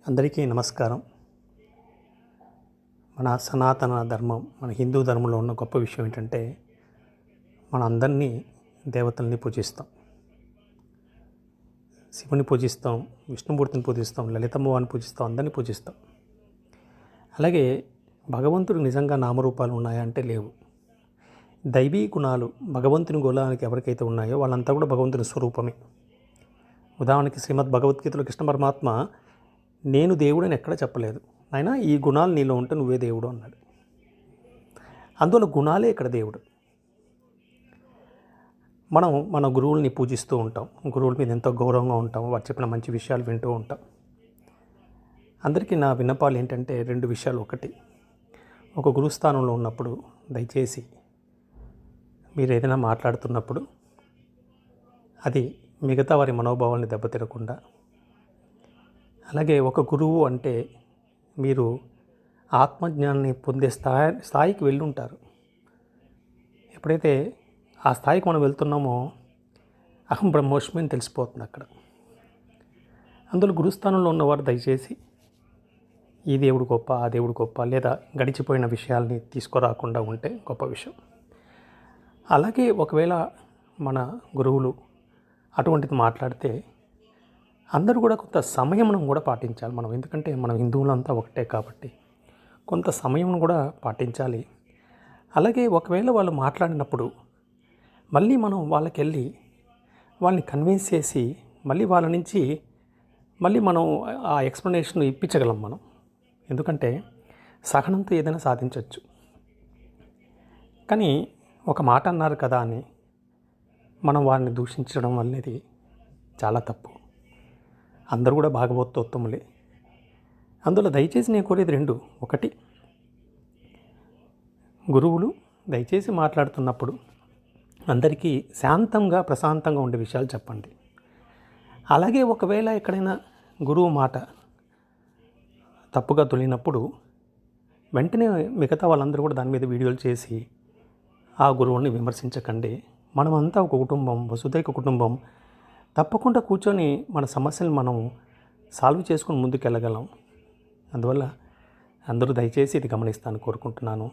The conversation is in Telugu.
అందరికీ నమస్కారం. మన సనాతన ధర్మం, మన హిందూ ధర్మంలో ఉన్న గొప్ప విషయం ఏంటంటే, మన అందరినీ దేవతల్ని పూజిస్తాం. శివుని పూజిస్తాం, విష్ణుమూర్తిని పూజిస్తాం, లలితమ్మవారిని పూజిస్తాం, అందరినీ పూజిస్తాం. అలాగే భగవంతుడికి నిజంగా నామరూపాలు ఉన్నాయా అంటే లేవు. దైవీ గుణాలు భగవంతుని గుణానికి ఎవరికైతే ఉన్నాయో వాళ్ళంతా కూడా భగవంతుని స్వరూపమే. ఉదాహరణకి శ్రీమద్ భగవద్గీతలో కృష్ణ పరమాత్మ నేను దేవుడని ఎక్కడ చెప్పలేదు. ఆయన ఈ గుణాలు నీలో ఉంటే నువ్వే దేవుడు అన్నాడు. అందువల్ల గుణాలే ఇక్కడ దేవుడు. మనం మన గురువుల్ని పూజిస్తూ ఉంటాం, గురువుల మీద ఎంతో గౌరవంగా ఉంటాం, వారు చెప్పిన మంచి విషయాలు వింటూ ఉంటాం. అందరికీ నా విన్నపాలు ఏంటంటే రెండు విషయాలు. ఒకటి, ఒక గురుస్థానంలో ఉన్నప్పుడు దయచేసి మీరు ఏదైనా మాట్లాడుతున్నప్పుడు అది మిగతా వారి మనోభావాల్ని దెబ్బతినకుండా, అలాగే ఒక గురువు అంటే మీరు ఆత్మజ్ఞానాన్ని పొందే స్థాయికి వెళ్ళి ఉంటారు. ఎప్పుడైతే ఆ స్థాయికి మనం వెళ్తున్నామో అహం బ్రహ్మోస్మి అని తెలిసిపోతుంది అక్కడ. అందులో గురుస్థానంలో ఉన్నవారు దయచేసి ఈ దేవుడు గొప్ప, ఆ దేవుడు గొప్ప, లేదా గడిచిపోయిన విషయాల్ని తీసుకురాకుండా ఉంటే గొప్ప విషయం. అలాగే ఒకవేళ మన గురువులు అటువంటిది మాట్లాడితే అందరూ కూడా కొంత సమయం కూడా పాటించాలి మనం. ఎందుకంటే మనం హిందువులంతా ఒకటే కాబట్టి కొంత సమయం కూడా పాటించాలి. అలాగే ఒకవేళ వాళ్ళు మాట్లాడినప్పుడు మళ్ళీ మనం వాళ్ళకి వెళ్ళి వాళ్ళని కన్విన్స్ చేసి మళ్ళీ వాళ్ళ నుంచి మళ్ళీ మనం ఆ ఎక్స్ప్లెనేషన్ ఇప్పించగలం మనం. ఎందుకంటే సహనంతో ఏదైనా సాధించవచ్చు. కానీ ఒక మాట అన్నారు కదా అని మనం వారిని దూషించడం అనేది చాలా తప్పు. అందరూ కూడా భాగవతోత్తములే. అందులో దయచేసి నేను కోరేది రెండు. ఒకటి, గురువులు దయచేసి మాట్లాడుతున్నప్పుడు అందరికీ శాంతంగా ప్రశాంతంగా ఉండే విషయాలు చెప్పండి. అలాగే ఒకవేళ ఎక్కడైనా గురువు మాట తప్పుగా తొలినప్పుడు వెంటనే మిగతా వాళ్ళందరూ కూడా దాని మీద వీడియోలు చేసి ఆ గురువుని విమర్శించకండి. మనమంతా ఒక కుటుంబం, వసుదైక కుటుంబం. తప్పకుండా కూర్చొని మన సమస్యలు మనం సాల్వ్ చేసుకొని ముందుకు వెళ్ళగలం. అందువల్ల అందరూ దయచేసి ఇది గమనిస్తాను కోరుకుంటున్నాను.